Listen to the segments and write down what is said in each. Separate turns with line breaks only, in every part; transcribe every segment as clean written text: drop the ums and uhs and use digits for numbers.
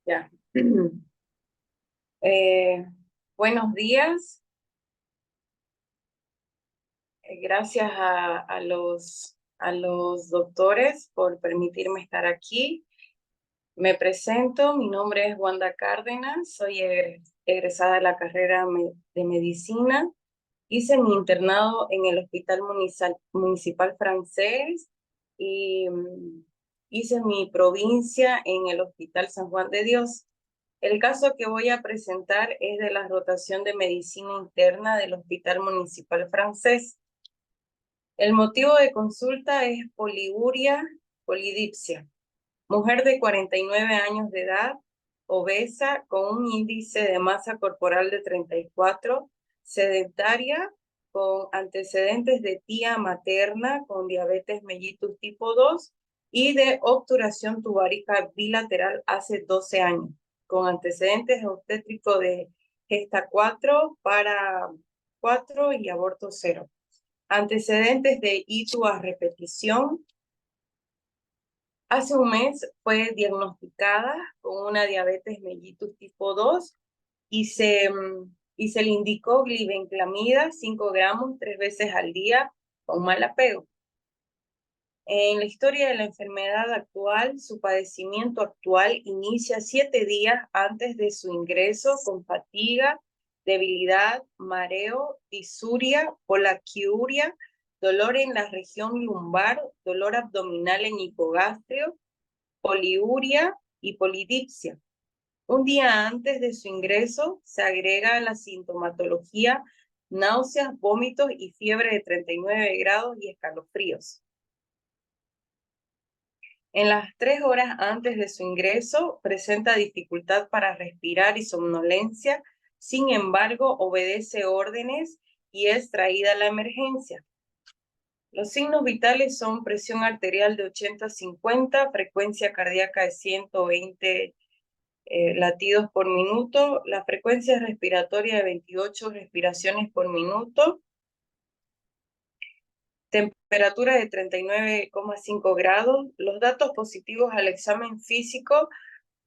Ya. Eh, Buenos días. Gracias a los doctores por permitirme estar aquí. Me presento, mi nombre es Wanda Cárdenas, soy egresada de la carrera de medicina. Hice mi internado en el Hospital Municipal Francés y hice mi provincia en el Hospital San Juan de Dios. El caso que voy a presentar es de la rotación de medicina interna del Hospital Municipal Francés. El motivo de consulta es poliuria, polidipsia. Mujer de 49 años de edad, obesa, con un índice de masa corporal de 34, sedentaria, con antecedentes de tía materna con diabetes mellitus tipo 2 y de obturación tubárica bilateral hace 12 años, con antecedentes obstétricos de gesta 4, para 4 y aborto 0. Antecedentes de ITU a repetición. Hace un mes fue diagnosticada con una diabetes mellitus tipo 2 y se le indicó glibenclamida 5 gramos 3 veces al día con mal apego. En la historia de la enfermedad actual, su padecimiento actual inicia 7 días antes de su ingreso con fatiga, debilidad, mareo, disuria, polaquiuria, dolor en la región lumbar, dolor abdominal en hipogastrio, poliuria y polidipsia. Un día antes de su ingreso se agrega la sintomatología, náuseas, vómitos y fiebre de 39 grados y escalofríos. En las 3 horas antes de su ingreso presenta dificultad para respirar y somnolencia, sin embargo obedece órdenes y es traída a la emergencia. Los signos vitales son presión arterial de 80-50, frecuencia cardíaca de 120 latidos por minuto, la frecuencia respiratoria de 28 respiraciones por minuto, temperatura de 39,5 grados, los datos positivos al examen físico,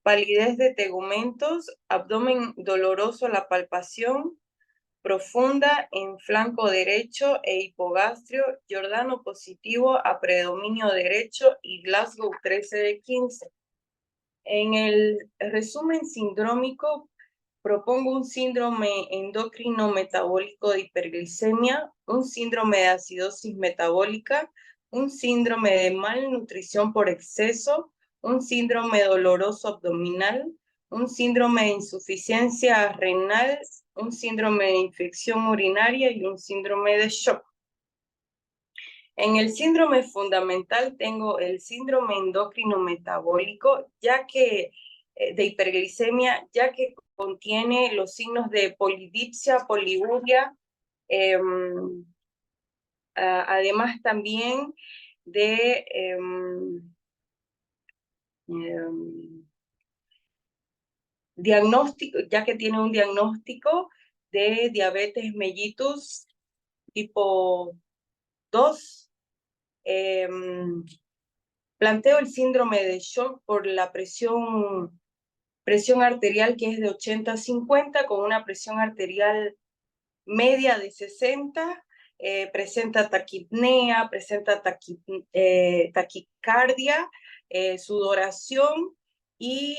palidez de tegumentos, abdomen doloroso a la palpación, profunda en flanco derecho e hipogastrio, Giordano positivo a predominio derecho y Glasgow 13 de 15. En el resumen sindrómico, propongo un síndrome endocrino metabólico de hiperglicemia, un síndrome de acidosis metabólica, un síndrome de malnutrición por exceso, un síndrome doloroso abdominal, un síndrome de insuficiencia renal, un síndrome de infección urinaria y un síndrome de shock. En el síndrome fundamental tengo el síndrome endocrino metabólico, ya que de hiperglicemia, ya que contiene los signos de polidipsia, poliuria, además también de diagnóstico, ya que tiene un diagnóstico de diabetes mellitus tipo 2. Planteo el síndrome de shock por la presión arterial que es de 80-50, con una presión arterial media de 60, presenta taquipnea, presenta taquicardia, sudoración y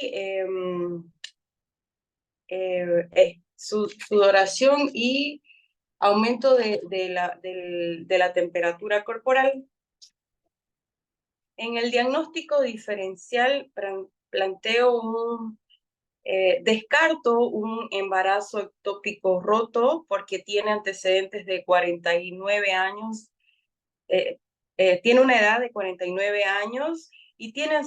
sudoración y aumento de la temperatura corporal. En el diagnóstico diferencial planteo descarto un embarazo ectópico roto porque tiene antecedentes de 49 años, tiene una edad de 49 años y tiene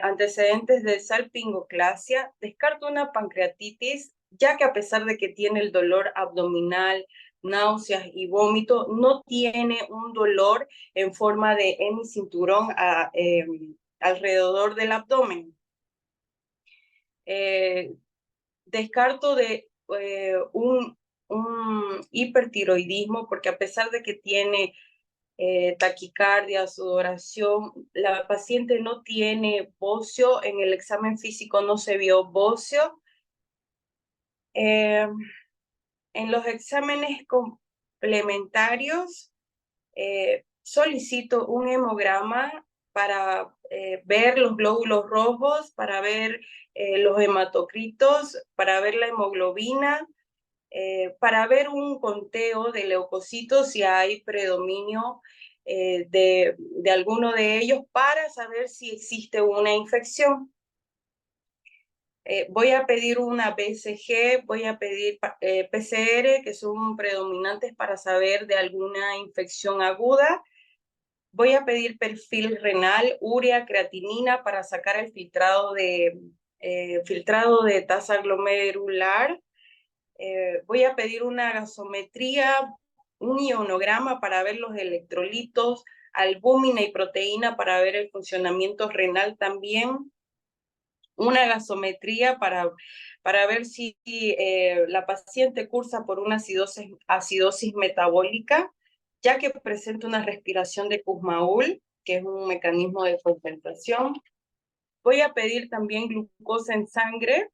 antecedentes de salpingoclasia. Descarto una pancreatitis, ya que a pesar de que tiene el dolor abdominal, náuseas y vómito, no tiene un dolor en forma de hemicinturón alrededor del abdomen. Descarto de un hipertiroidismo, porque a pesar de que tiene taquicardia, sudoración. La paciente no tiene bocio, en el examen físico no se vio bocio. En los exámenes complementarios, solicito un hemograma para ver los glóbulos rojos, para ver los hematocritos, para ver la hemoglobina, para ver un conteo de leucocitos si hay predominio de alguno de ellos, para saber si existe una infección. Voy a pedir una BCG, voy a pedir PCR, que son predominantes para saber de alguna infección aguda. Voy a pedir perfil renal, urea, creatinina para sacar el filtrado de tasa glomerular. Voy a pedir una gasometría, un ionograma para ver los electrolitos, albúmina y proteína para ver el funcionamiento renal también. Una gasometría para ver si la paciente cursa por una acidosis metabólica, ya que presenta una respiración de Kussmaul, que es un mecanismo de concentración. Voy a pedir también glucosa en sangre,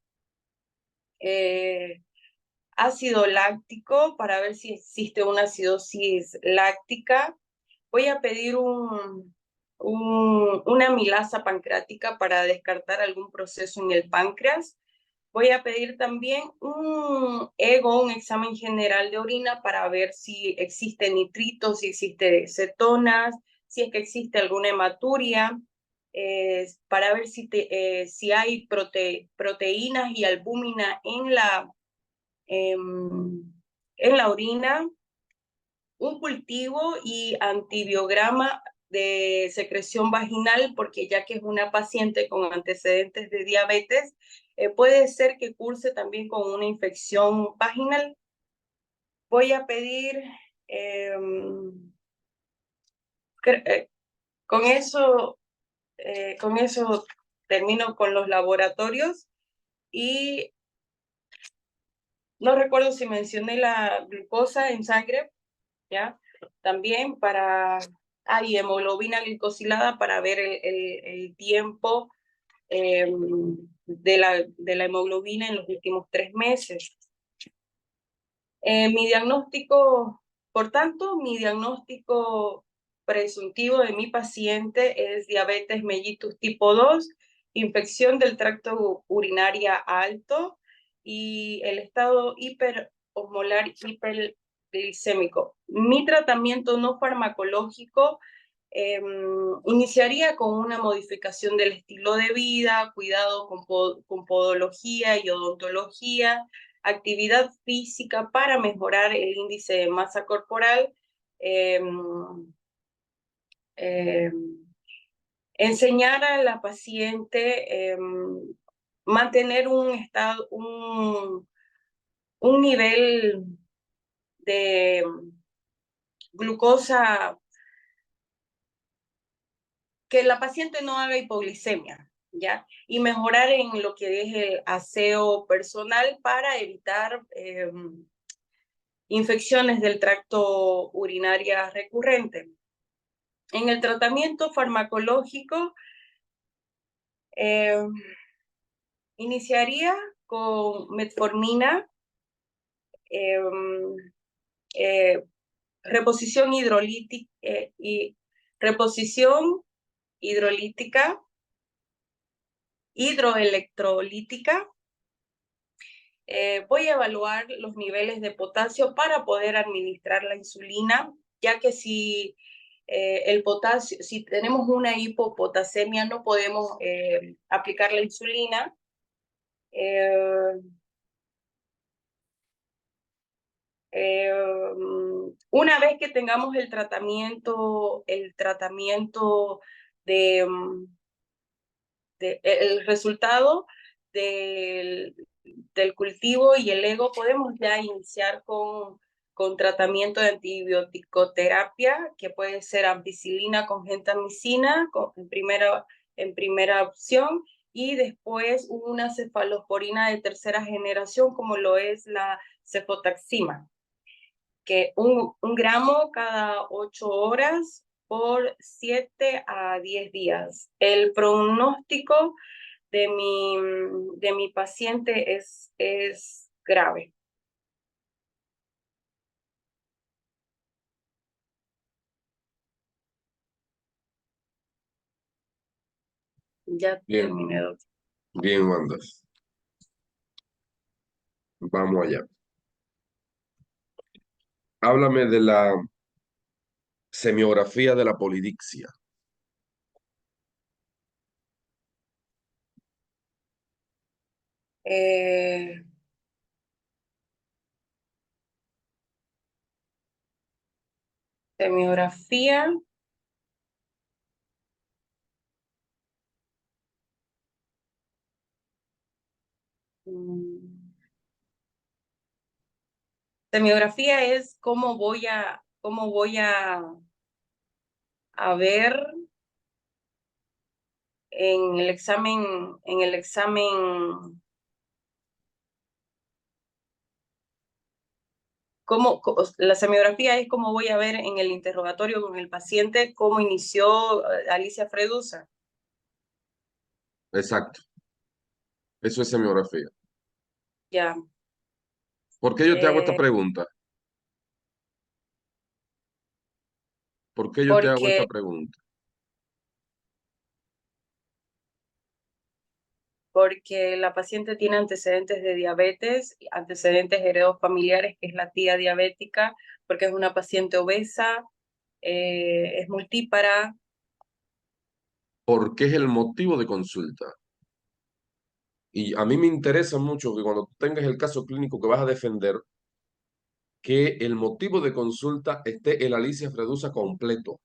ácido láctico para ver si existe una acidosis láctica. Voy a pedir una amilasa pancreática para descartar algún proceso en el páncreas. Voy a pedir también un EGO, un examen general de orina, para ver si existe nitritos, si existe cetonas, si es que existe alguna hematuria, para ver si hay proteínas y albúmina en la orina, un cultivo y antibiograma de secreción vaginal, porque ya que es una paciente con antecedentes de diabetes, puede ser que curse también con una infección vaginal. Voy a pedir, con eso termino con los laboratorios, y no recuerdo si mencioné la glucosa en sangre, ¿ya? También y hemoglobina glicosilada para ver el tiempo de la hemoglobina en los últimos 3 meses. Por tanto, mi diagnóstico presuntivo de mi paciente es diabetes mellitus tipo 2, infección del tracto urinario alto y el estado hiperosmolar hiperglicémico. Mi tratamiento no farmacológico iniciaría con una modificación del estilo de vida, cuidado con podología y odontología, actividad física para mejorar el índice de masa corporal, enseñar a la paciente mantener un nivel de glucosa, que la paciente no haga hipoglicemia, ¿ya? Y mejorar en lo que es el aseo personal para evitar infecciones del tracto urinario recurrente. En el tratamiento farmacológico, iniciaría con metformina, reposición hidrolítica, hidroelectrolítica. Voy a evaluar los niveles de potasio para poder administrar la insulina, ya que si tenemos una hipopotasemia, no podemos aplicar la insulina. Una vez que tengamos el tratamiento el resultado del cultivo y el EGO, podemos ya iniciar con tratamiento de antibioticoterapia, que puede ser ampicilina con gentamicina en primera opción, y después una cefalosporina de tercera generación, como lo es la cefotaxima. que un gramo cada 8 horas por 7 a 10 días. El pronóstico de mi paciente es grave. Ya
Bien,
terminé, doctor.
bien, Wanda. Vamos allá. Háblame de la semiografía de la polidiccia.
Eh, Semiografía. mm, Semiografía es cómo voy a ver en el examen, la semiografía es cómo voy a ver en el interrogatorio con el paciente cómo inició Alicia Fredusa.
Exacto, eso es semiografía.
Ya,
¿Por qué yo te hago esta
eh,
pregunta? ¿Por qué yo te hago esta
porque,
pregunta?
porque la paciente tiene antecedentes de diabetes, antecedentes heredofamiliares, que es la tía diabética, porque es una paciente obesa, es multípara.
¿Por qué es el motivo de consulta? Y a mí me interesa mucho que cuando tú tengas el caso clínico que vas a defender, que el motivo de consulta esté el Alicia Fredusa completo.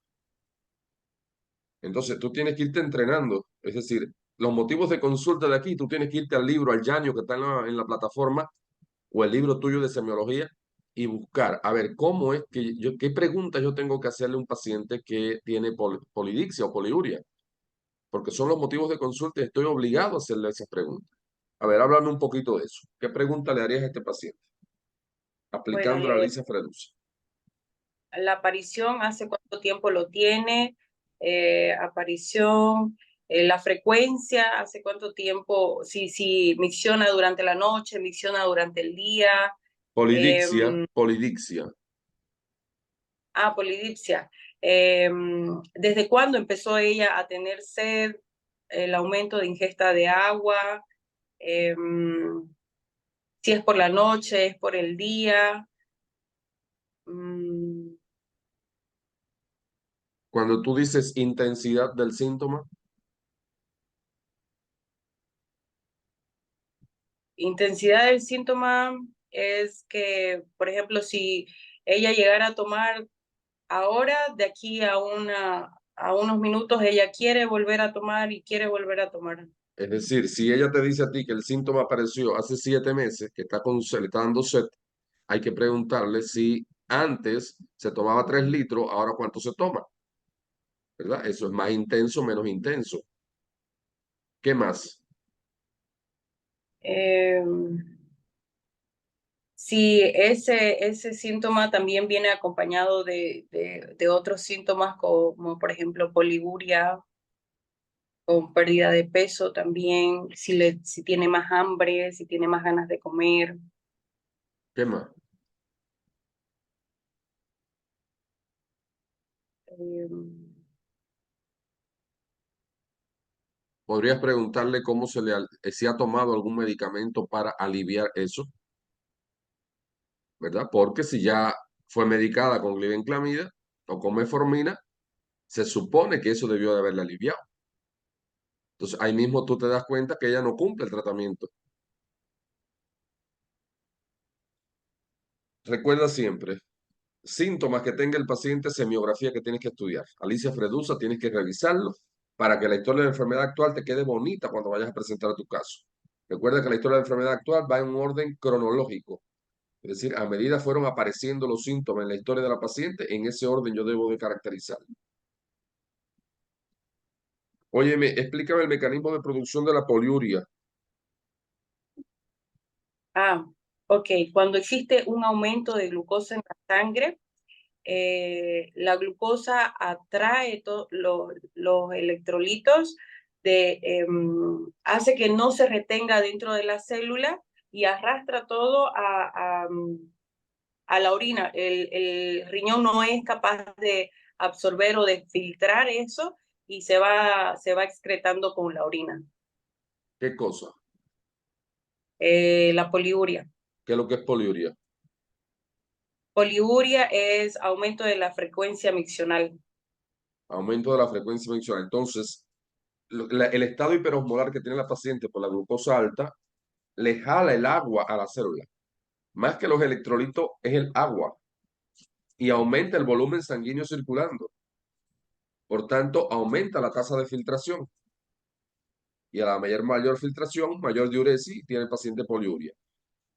Entonces tú tienes que irte entrenando. Es decir, los motivos de consulta de aquí, tú tienes que irte al libro, al Yanio que está en la plataforma, o el libro tuyo de semiología, y buscar, a ver, cómo es que yo, qué preguntas yo tengo que hacerle a un paciente que tiene polidiccia o poliuria, porque son los motivos de consulta y estoy obligado a hacerle esas preguntas. A ver, háblame un poquito de eso. ¿Qué pregunta le harías a este paciente
Bueno,
aplicando la Alicia Fredusa?
la aparición, ¿hace cuánto tiempo lo tiene? Aparición, la frecuencia, ¿hace cuánto tiempo? Si micciona durante la noche, micciona durante el día.
Polidiccia,
Eh,
polidiccia.
Polidipsia. ¿Desde cuándo empezó ella a tener sed? El aumento de ingesta de agua. Eh, si es por la noche, es por el día. Mm,
Cuando tú dices intensidad del síntoma,
Intensidad del síntoma es que, por ejemplo, si ella llegara a tomar ahora, de aquí a unos minutos, ella quiere volver a tomar y quiere volver a tomar.
es decir, si ella te dice a ti que el síntoma apareció hace 7 meses, que está con sed, le está dando sed, hay que preguntarle si antes se tomaba 3 litros, ahora cuánto se toma, ¿verdad? Eso es más intenso, menos intenso. ¿Qué más?
Eh, si ese síntoma también viene acompañado de otros síntomas como, por ejemplo, poliguria, con pérdida de peso también, si tiene más hambre, si tiene más ganas de comer.
¿Qué más?
Eh,
Podrías preguntarle cómo si ha tomado algún medicamento para aliviar eso, ¿verdad? Porque si ya fue medicada con glibenclamida o con metformina, se supone que eso debió de haberla aliviado. Entonces ahí mismo tú te das cuenta que ella no cumple el tratamiento. Recuerda siempre, síntomas que tenga el paciente, semiografía que tienes que estudiar. Alicia Fredusa, tienes que revisarlo para que la historia de la enfermedad actual te quede bonita cuando vayas a presentar tu caso. Recuerda que la historia de la enfermedad actual va en un orden cronológico. Es decir, a medida fueron apareciendo los síntomas en la historia de la paciente, en ese orden yo debo de caracterizarlo. Óyeme, explícame el mecanismo de producción de la poliuria.
ah, Ok, cuando existe un aumento de glucosa en la sangre, la glucosa atrae los electrolitos, hace que no se retenga dentro de la célula y arrastra todo a la orina. El riñón no es capaz de absorber o de filtrar eso y se va excretando con la orina.
¿Qué cosa?
La poliuria.
¿Qué es lo que es poliuria?
Poliuria es aumento de la frecuencia miccional.
Aumento de la frecuencia mensual. Entonces, el estado hiperosmolar que tiene la paciente por la glucosa alta le jala el agua a la célula. Más que los electrolitos es el agua y aumenta el volumen sanguíneo circulando. Por tanto, aumenta la tasa de filtración. Y a la mayor filtración, mayor diuresis, tiene el paciente poliuria.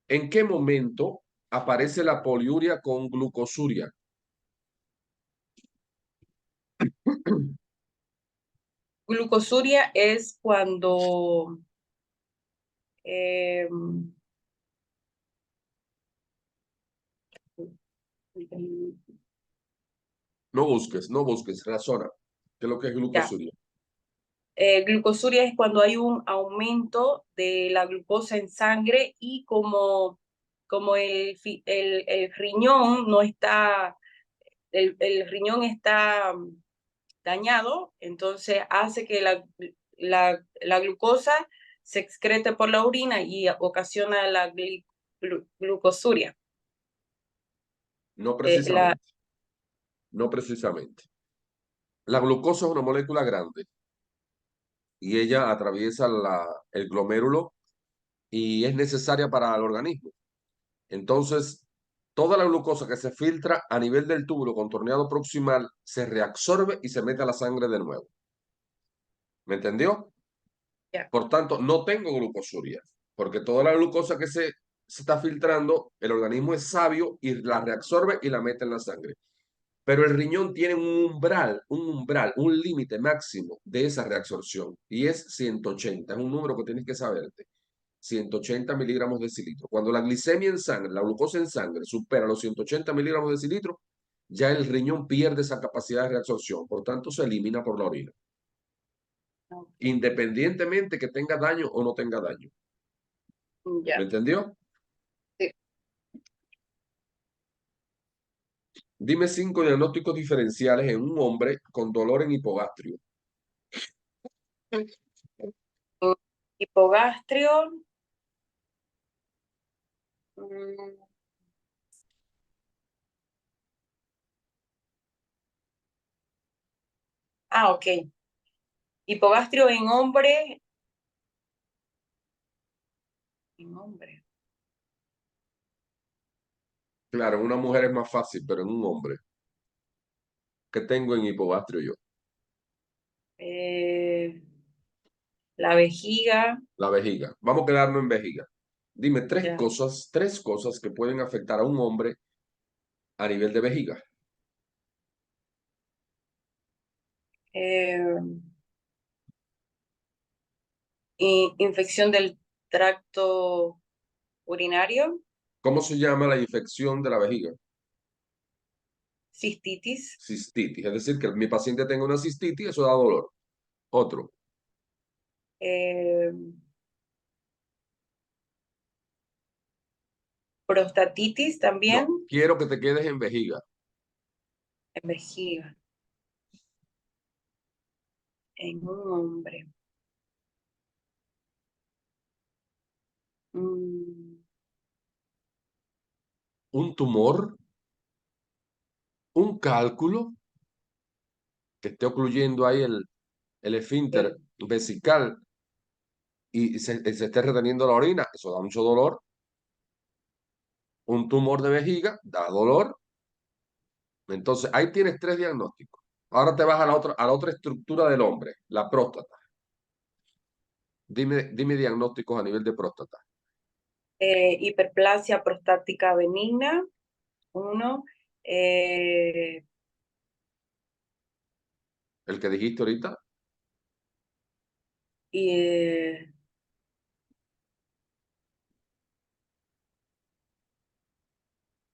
¿En qué momento aparece la poliuria con glucosuria?
Glucosuria es cuando eh,
No busques, razona. ¿Qué es lo que es
ya.
glucosuria?
Glucosuria es cuando hay un aumento de la glucosa en sangre y como el riñón no está, el riñón está dañado, entonces hace que la glucosa se excrete por la orina y ocasiona la glucosuria.
No
La,
precisamente, no precisamente. La glucosa es una molécula grande y ella atraviesa el glomérulo y es necesaria para el organismo. Entonces, toda la glucosa que se filtra a nivel del túbulo contorneado proximal se reabsorbe y se mete a la sangre de nuevo. ¿Me entendió?
ya,
Por tanto, no tengo glucosuria, porque toda la glucosa que se está filtrando, el organismo es sabio y la reabsorbe y la mete en la sangre. Pero el riñón tiene un límite máximo de esa reabsorción y es 180, es un número que tienes que saberte. 180 miligramos de decilitro. Cuando la glicemia en sangre, la glucosa en sangre supera los 180 miligramos de decilitro, ya el riñón pierde esa capacidad de reabsorción, por tanto se elimina por la orina,
ok,
independientemente que tenga daño o no tenga daño. ¿Me
ya.
entendió?
Sí.
Dime 5 diagnósticos diferenciales en un hombre con dolor en hipogastrio.
Mm, Hipogastrio. mm, ok. Hipogastrio en hombre. En hombre.
Claro, en una mujer es más fácil, pero en un hombre, ¿qué tengo en hipogastrio yo?
Eh, la vejiga.
La vejiga. Vamos a quedarnos en vejiga. Dime
Ya.
tres cosas que pueden afectar a un hombre a nivel de vejiga.
Eh, Infección del tracto urinario.
¿Cómo se llama la infección de la vejiga?
Cistitis.
Cistitis. Es decir, que mi paciente tenga una cistitis, eso da dolor. Otro.
eh, Prostatitis también.
No, quiero que te quedes en vejiga.
En vejiga. En un hombre. Mm,
Un tumor, un cálculo que esté ocluyendo ahí el esfínter
el-
vesical y se esté reteniendo la orina, eso da mucho dolor. Un tumor de vejiga da dolor. Entonces, ahí tienes 3 diagnósticos. Ahora te vas a la otra estructura del hombre, la próstata. Dime diagnósticos a nivel de próstata.
Hiperplasia prostática benigna. Uno. eh,
El que dijiste ahorita,
y,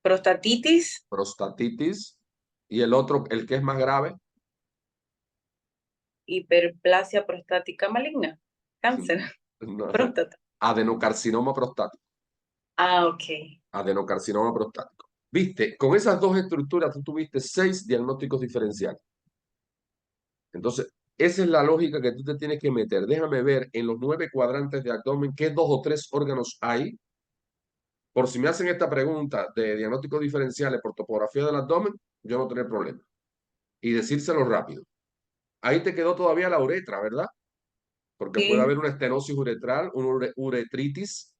prostatitis,
prostatitis, y el otro, el que es más grave,
hiperplasia prostática maligna, cáncer,
no,
próstata.
adenocarcinoma prostático.
Ah, ok.
Adenocarcinoma prostático. Viste, con esas dos estructuras tú tuviste 6 diagnósticos diferenciales. Entonces, esa es la lógica que tú te tienes que meter. Déjame ver en los 9 cuadrantes de abdomen qué 2 o 3 órganos hay. Por si me hacen esta pregunta de diagnósticos diferenciales por topografía del abdomen, yo no tendré problema. Y decírselo rápido. Ahí te quedó todavía la uretra, ¿verdad? Porque puede
Sí,
haber una estenosis uretral, una uretritis,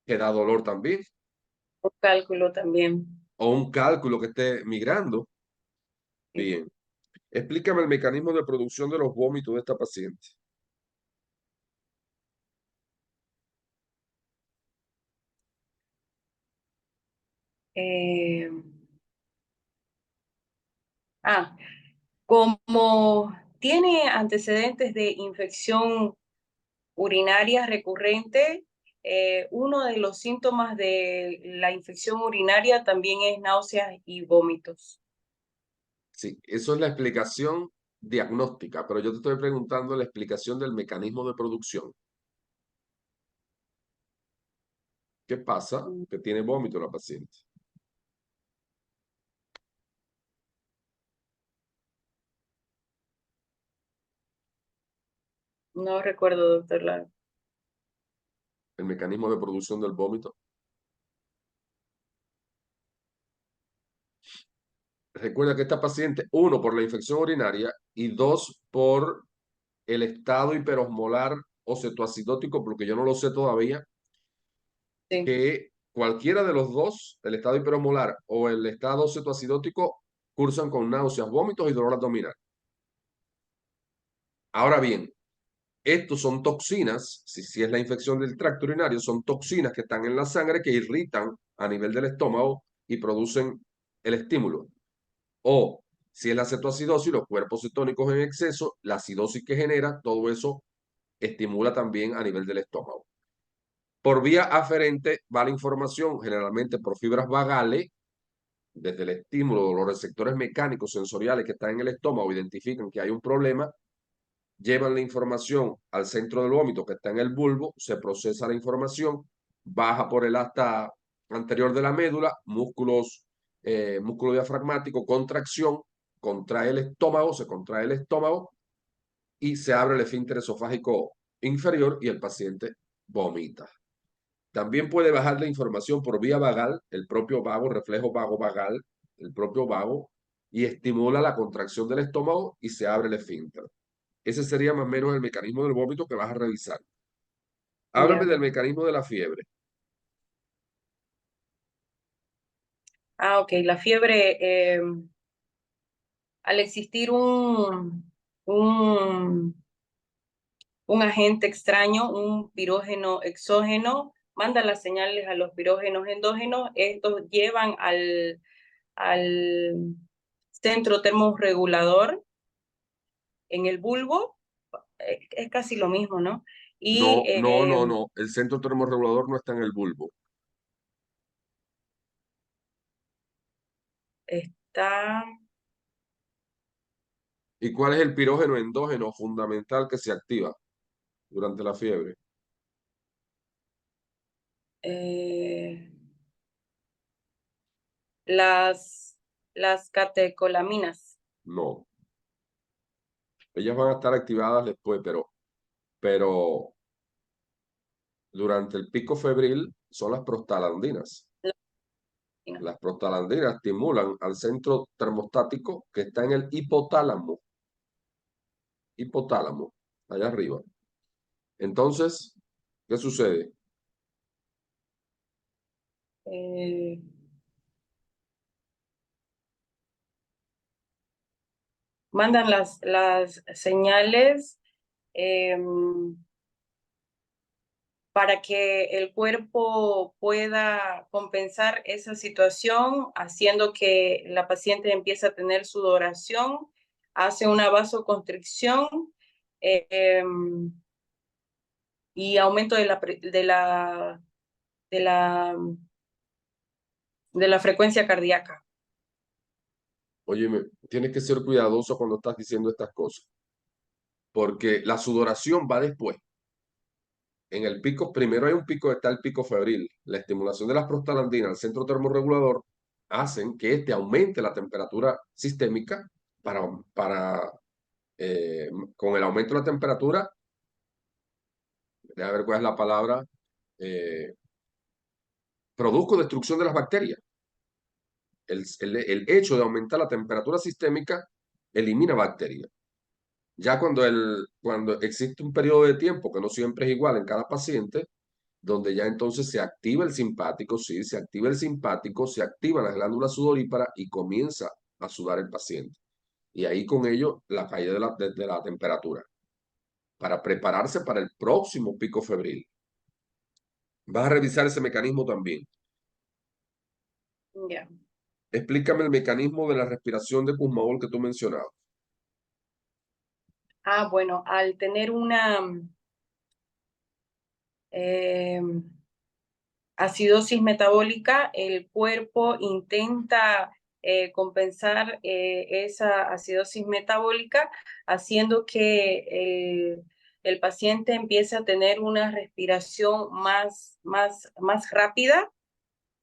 que da dolor también,
un cálculo también.
o un cálculo que esté migrando.
Sí.
Bien. Explícame el mecanismo de producción de los vómitos de esta paciente.
Eh, ah, como tiene antecedentes de infección urinaria recurrente, uno de los síntomas de la infección urinaria también es náuseas y vómitos.
Sí, eso es la explicación diagnóstica, pero yo te estoy preguntando la explicación del mecanismo de producción. ¿Qué pasa?
Mm,
Que tiene vómito la paciente.
No recuerdo, doctor.
El mecanismo de producción del vómito. Recuerda que esta paciente, uno, por la infección urinaria y dos, por el estado hiperosmolar o cetoacidótico, porque yo no lo sé todavía,
Sí,
que cualquiera de los dos, el estado hiperosmolar o el estado cetoacidótico, cursan con náuseas, vómitos y dolor abdominal. Ahora bien, estos son toxinas, si es la infección del tracto urinario, son toxinas que están en la sangre que irritan a nivel del estómago y producen el estímulo. O si es la cetoacidosis, los cuerpos cetónicos en exceso, la acidosis que genera, todo eso estimula también a nivel del estómago. Por vía aferente va la información, generalmente por fibras vagales, desde el estímulo, los receptores mecánicos sensoriales que están en el estómago identifican que hay un problema, llevan la información al centro del vómito que está en el bulbo, se procesa la información, baja por el asta anterior de la médula, músculo diafragmático, contracción, contrae el estómago, se contrae el estómago y se abre el esfínter esofágico inferior y el paciente vomita. También puede bajar la información por vía vagal, el propio vago, reflejo vago-vagal, el propio vago, y estimula la contracción del estómago y se abre el esfínter. Ese sería más o menos el mecanismo del vómito que vas a revisar. Háblame
ya.
del mecanismo de la fiebre.
Ah, ok. La fiebre, al existir un, un agente extraño, un pirógeno exógeno, manda las señales a los pirógenos endógenos. Estos llevan al centro termorregulador en el bulbo. Es casi lo mismo, ¿no? Y
No, no, no, no. El centro termorregulador no está en el bulbo.
está
¿Y cuál es el pirógeno endógeno fundamental que se activa durante la fiebre?
eh, las, las catecolaminas.
No. Ellas van a estar activadas después, pero durante el pico febril son las prostaglandinas.
La-
Las prostaglandinas estimulan al centro termostático que está en el hipotálamo, allá arriba. Entonces, ¿qué sucede?
eh, mandan las señales para que el cuerpo pueda compensar esa situación, haciendo que la paciente empiece a tener sudoración, hace una vasoconstricción eh, y aumento de la de la frecuencia cardíaca.
Óyeme, tienes que ser cuidadoso cuando estás diciendo estas cosas, porque la sudoración va después. En el pico, primero hay un pico, está el pico febril. La estimulación de las prostaglandinas, el centro termorregulador, hacen que este aumente la temperatura sistémica para con el aumento de la temperatura, déjame ver cuál es la palabra, eh, produzco destrucción de las bacterias. El hecho de aumentar la temperatura sistémica elimina bacterias. Ya cuando existe un periodo de tiempo que no siempre es igual en cada paciente, donde ya entonces se activa el simpático, sí, se activa el simpático, se activan las glándulas sudoríparas y comienza a sudar el paciente. Y ahí con ello la caída de la temperatura, para prepararse para el próximo pico febril. Vas a revisar ese mecanismo también.
Ya.
Explícame el mecanismo de la respiración de Kussmaul que tú mencionabas.
Bueno, al tener una eh, acidosis metabólica, el cuerpo intenta compensar esa acidosis metabólica, haciendo que el paciente empiece a tener una respiración más rápida,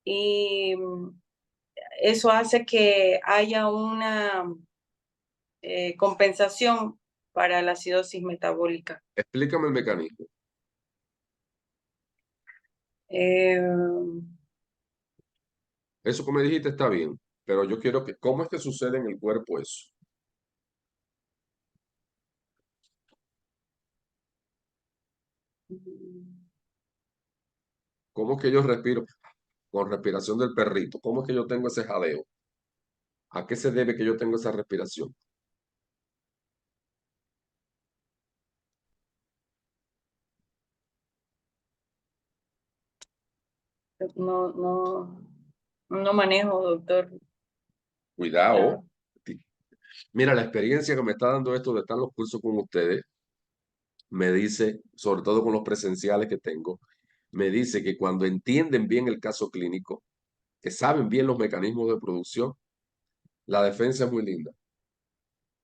y eso hace que haya una compensación para la acidosis metabólica.
Explícame el mecanismo.
Eh,
Eso que me dijiste está bien, pero yo quiero que, ¿cómo es que sucede en el cuerpo eso? ¿Cómo es que yo respiro con respiración del perrito? ¿Cómo es que yo tengo ese jadeo? ¿A qué se debe que yo tenga esa respiración?
no, no, no manejo, doctor.
Cuidado.
La-
Mira, la experiencia que me está dando esto de estar en los cursos con ustedes, me dice, sobre todo con los presenciales que tengo, me dice que cuando entienden bien el caso clínico, que saben bien los mecanismos de producción, la defensa es muy linda.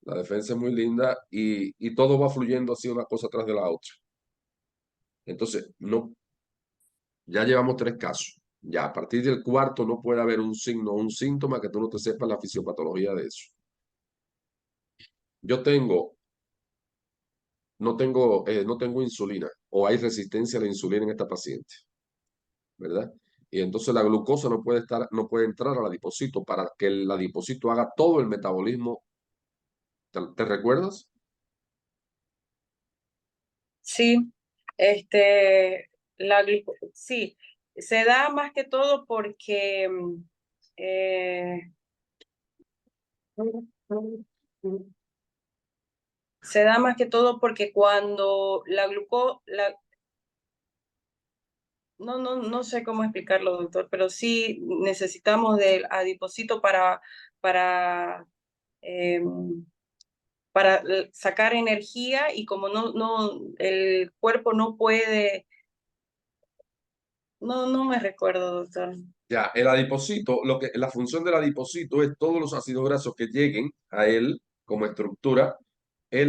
La defensa es muy linda y todo va fluyendo así una cosa tras de la otra. Entonces, no, ya llevamos 3 casos. Ya a partir del cuarto no puede haber un signo o un síntoma que tú no te sepas la fisiopatología de eso. Yo no tengo insulina o hay resistencia a la insulina en esta paciente, ¿verdad? Y entonces la glucosa no puede entrar al adipocito para que el adipocito haga todo el metabolismo. ¿Te recuerdas?
Sí, sí, se da más que todo porque eh, se da más que todo porque cuando no sé cómo explicarlo, doctor, pero sí necesitamos del adipocito para, em, para sacar energía, y como el cuerpo no puede, no me recuerdo, doctor.
Ya, el adipocito, la función del adipocito es todos los ácidos grasos que lleguen a él como estructura. De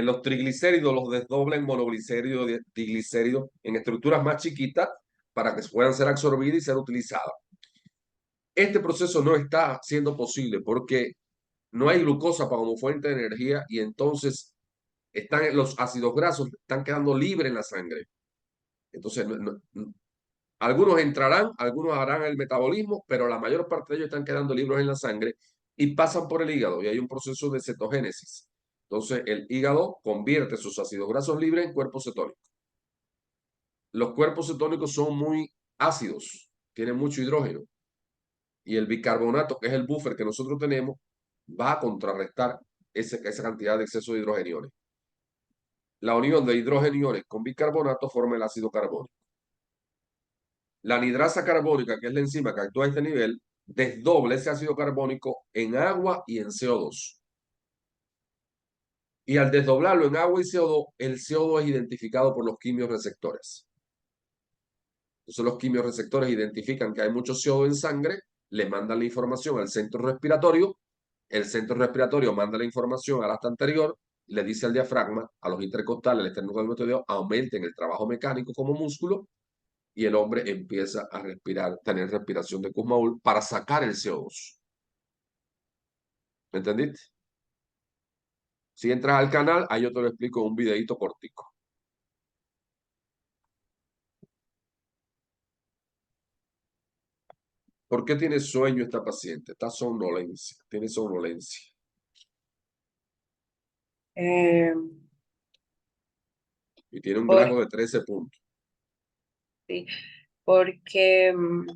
los triglicéridos los desdobla en monoglicéridos, diglicéridos, en estructuras más chiquitas para que puedan ser absorbidas y ser utilizadas. Este proceso no está siendo posible porque no hay glucosa como fuente de energía y entonces los ácidos grasos están quedando libres en la sangre. Entonces, algunos entrarán, algunos harán el metabolismo, pero la mayor parte de ellos están quedando libres en la sangre y pasan por el hígado y hay un proceso de cetogénesis. Entonces, el hígado convierte sus ácidos grasos libres en cuerpos cetónicos. Los cuerpos cetónicos son muy ácidos, tienen mucho hidrógeno y el bicarbonato, que es el buffer que nosotros tenemos, va a contrarrestar esa cantidad de exceso de hidrogeniones. La unión de hidrogeniones con bicarbonato forma el ácido carbónico. La anhidrasa carbónica, que es la enzima que actúa a este nivel, desdobla ese ácido carbónico en agua y en CO2. Y al desdoblarlo en agua y CO2, el CO2 es identificado por los quimios receptores. Entonces los quimiorreceptores identifican que hay mucho CO en sangre, le mandan la información al centro respiratorio, el centro respiratorio manda la información al acta anterior, le dice al diafragma, a los intercostales, al esternocleidomastoideo, aumenten el trabajo mecánico como músculo y el hombre empieza a respirar, tener respiración de Kussmaul para sacar el CO2. ¿Me entendiste? Si entras al canal, ahí yo te lo explico en un videito cortico. ¿Por qué tiene sueño esta paciente? Está somnolencia, tiene somnolencia.
Eh,
Y tiene un
por,
grado de 13 puntos.
sí, porque mm,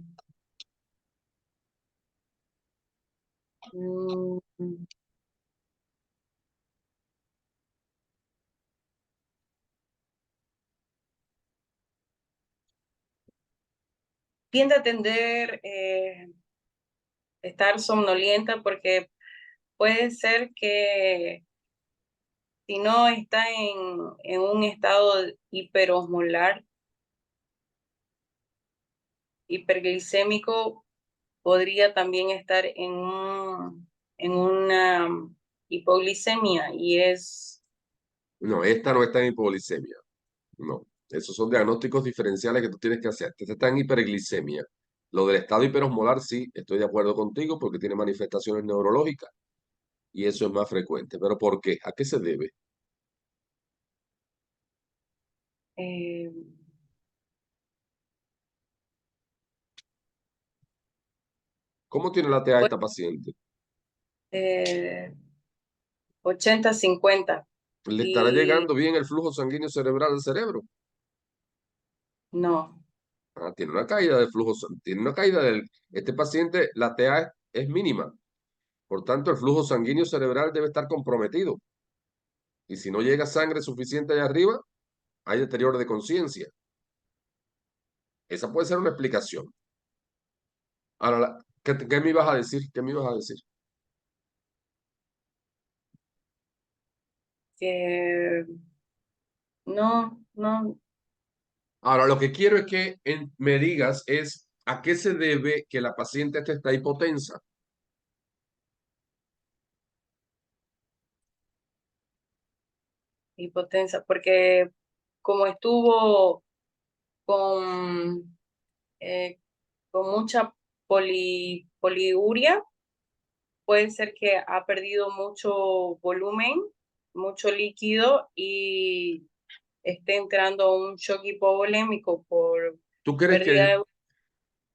tiende a tender estar somnolienta porque puede ser que si no está en un estado hiperosmolar, hiperglicémico, podría también estar en una hipoglicemia y es
No, esta no está en hipoglicemia. No, esos son diagnósticos diferenciales que tú tienes que hacer. Esta está en hiperglicemia. Lo del estado hiperosmolar, sí, estoy de acuerdo contigo porque tiene manifestaciones neurológicas y eso es más frecuente. ¿Pero por qué? ¿A qué se debe?
eh,
¿Cómo tiene la TA
pues,
esta paciente?
eh, 80-50
¿Le estará
y
llegando bien el flujo sanguíneo cerebral al cerebro?
no.
Ah, tiene una caída de flujo, tiene una caída del... Este paciente, la TA es mínima. Por tanto, el flujo sanguíneo cerebral debe estar comprometido. Y si no llega sangre suficiente allá arriba, hay deterioro de conciencia. Esa puede ser una explicación. Ahora, ¿qué me ibas a decir? ¿Qué me ibas a decir?
Que no, no,
Ahora, lo que quiero es que me digas es a qué se debe que la paciente está hipotensa.
hipotensa, porque como estuvo con, eh, con mucha poliuria, puede ser que ha perdido mucho volumen, mucho líquido y esté entrando a un shock hipovolémico por
¿Tú crees
pérdida
que
de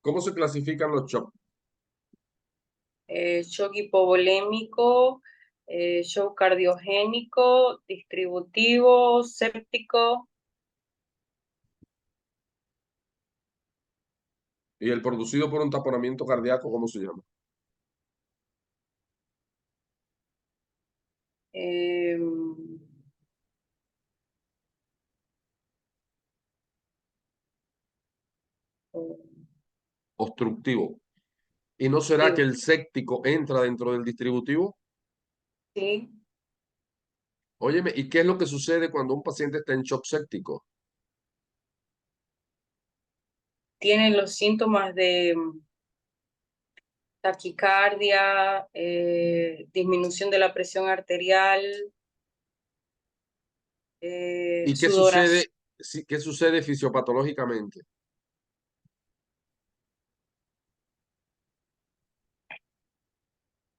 cómo se clasifican los shocks?
shock hipovolémico, shock cardiogénico, distributivo, séptico.
Y el producido por un taponamiento cardíaco, ¿cómo se llama?
eh,
Obstructivo. ¿Y no será que
digo,
el séptico entra dentro del distributivo?
sí,
Óyeme, ¿y qué es lo que sucede cuando un paciente está en shock séptico?
tiene los síntomas de taquicardia, disminución de la presión arterial,
¿Y qué
sudoración,
sucede, qué sucede fisiopatológicamente?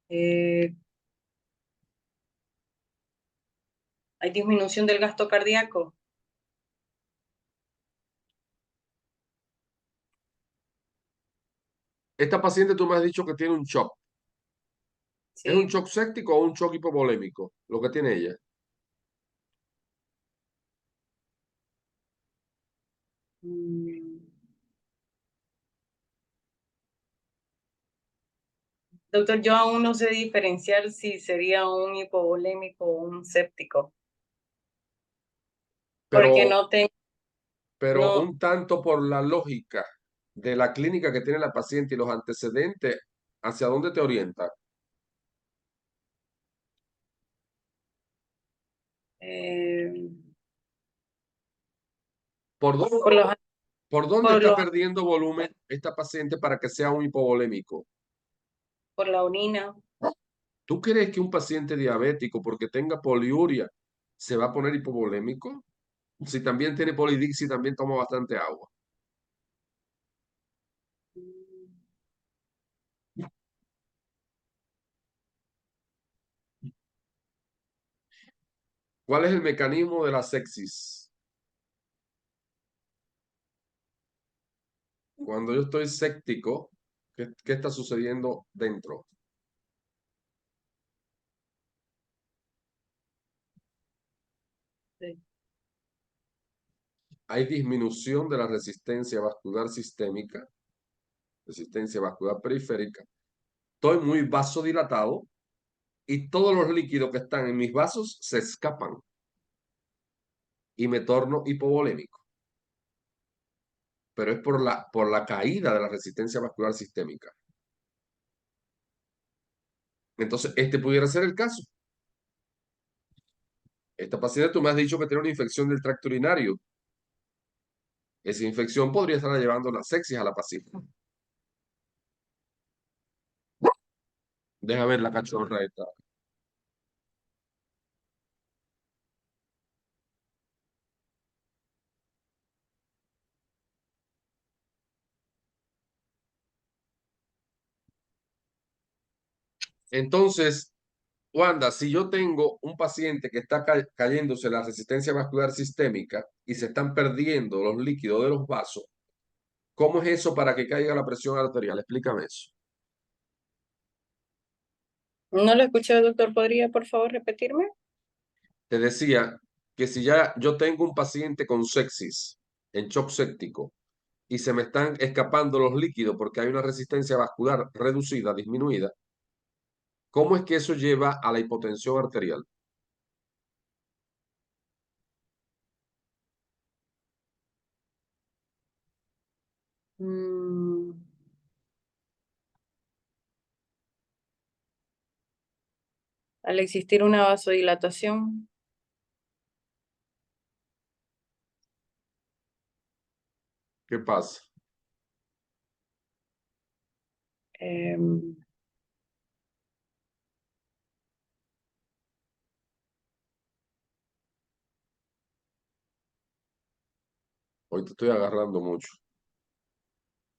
eh, hay disminución del gasto cardíaco.
Esta paciente tú me has dicho que tiene un shock. ¿Es un
Sí.
shock séptico o un shock hipovolémico? Lo que tiene ella.
Mm, Doctor, yo aún no sé diferenciar si sería un hipovolémico o un séptico, porque
Pero,
no tengo,
pero
no,
un tanto por la lógica de la clínica que tiene la paciente y los antecedentes, ¿hacia dónde te orienta?
eh,
Por dos,
por los,
¿Por dónde
Por
está
lo,
perdiendo volumen esta paciente para que sea un hipovolémico?
por la orina.
¿Tú crees que un paciente diabético, porque tenga poliuria, se va a poner hipovolémico? Si también tiene polidixia y también toma bastante agua. ¿Cuál es el mecanismo de la sepsis? Cuando yo estoy séptico, ¿qué está sucediendo dentro?
Sí.
Hay disminución de la resistencia vascular sistémica, resistencia vascular periférica. Estoy muy vasodilatado y todos los líquidos que están en mis vasos se escapan y me torno hipovolémico. Pero es por la caída de la resistencia vascular sistémica. Entonces, este pudiera ser el caso. Esta paciente, tú me has dicho que tiene una infección del tracto urinario. Esa infección podría estar llevando la sepsis a la paciente. Deja ver la cachorra esta. Entonces, Wanda, si yo tengo un paciente que está cayéndose la resistencia vascular sistémica y se están perdiendo los líquidos de los vasos, ¿cómo es eso para que caiga la presión arterial? Explícame eso.
No lo escuché, doctor. ¿Podría, por favor, repetirme?
Te decía que si ya yo tengo un paciente con sepsis, en shock séptico, y se me están escapando los líquidos porque hay una resistencia vascular reducida, disminuida, ¿cómo es que eso lleva a la hipotensión arterial?
Mm, al existir una vasodilatación.
¿Qué pasa?
em,
Hoy te estoy agarrando mucho.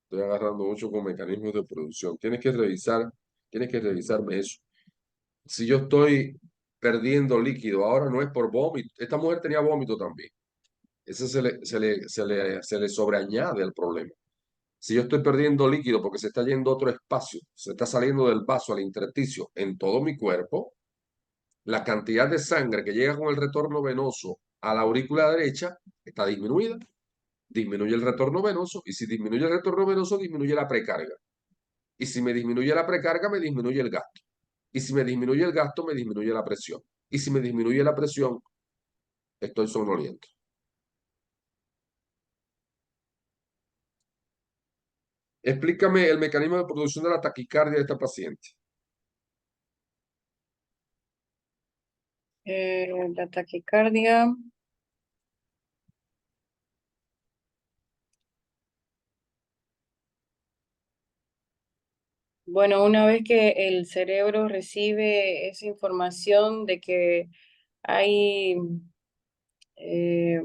Estoy agarrando mucho con mecanismos de producción. Tienes que revisarme eso. Si yo estoy perdiendo líquido, ahora no es por vómito. Esta mujer tenía vómito también. Ese se le sobreañade al problema. Si yo estoy perdiendo líquido porque se está yendo a otro espacio, se está saliendo del vaso al intersticio en todo mi cuerpo, la cantidad de sangre que llega con el retorno venoso a la aurícula derecha está disminuida. Disminuye el retorno venoso y si disminuye el retorno venoso, disminuye la precarga. Y si me disminuye la precarga, me disminuye el gasto. Y si me disminuye el gasto, me disminuye la presión. Y si me disminuye la presión, estoy somnoliento. Explícame el mecanismo de producción de la taquicardia de esta paciente.
la taquicardia. Bueno, una vez que el cerebro recibe esa información hay eh,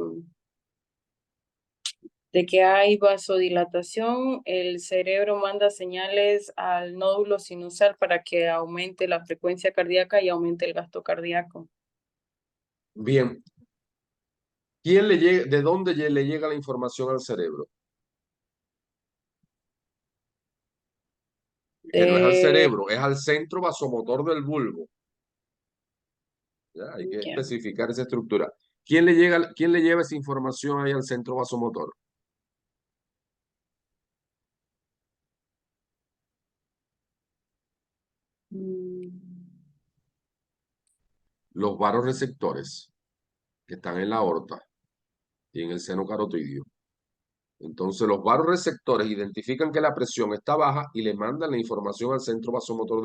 de que hay vasodilatación, el cerebro manda señales al nódulo sinusal para que aumente la frecuencia cardíaca y aumente el gasto cardíaco.
Bien, ¿de dónde le llega la información al cerebro? Que no es al
De,
cerebro, es al centro vasomotor del bulbo. ¿Ya? Hay que
ya.
especificar esa estructura. ¿Quién le lleva esa información ahí al centro vasomotor?
Mm,
Los varoreceptores que están en la aorta y en el seno carotidio. Entonces, los varoreceptores identifican que la presión está baja y le mandan la información al centro vasomotor del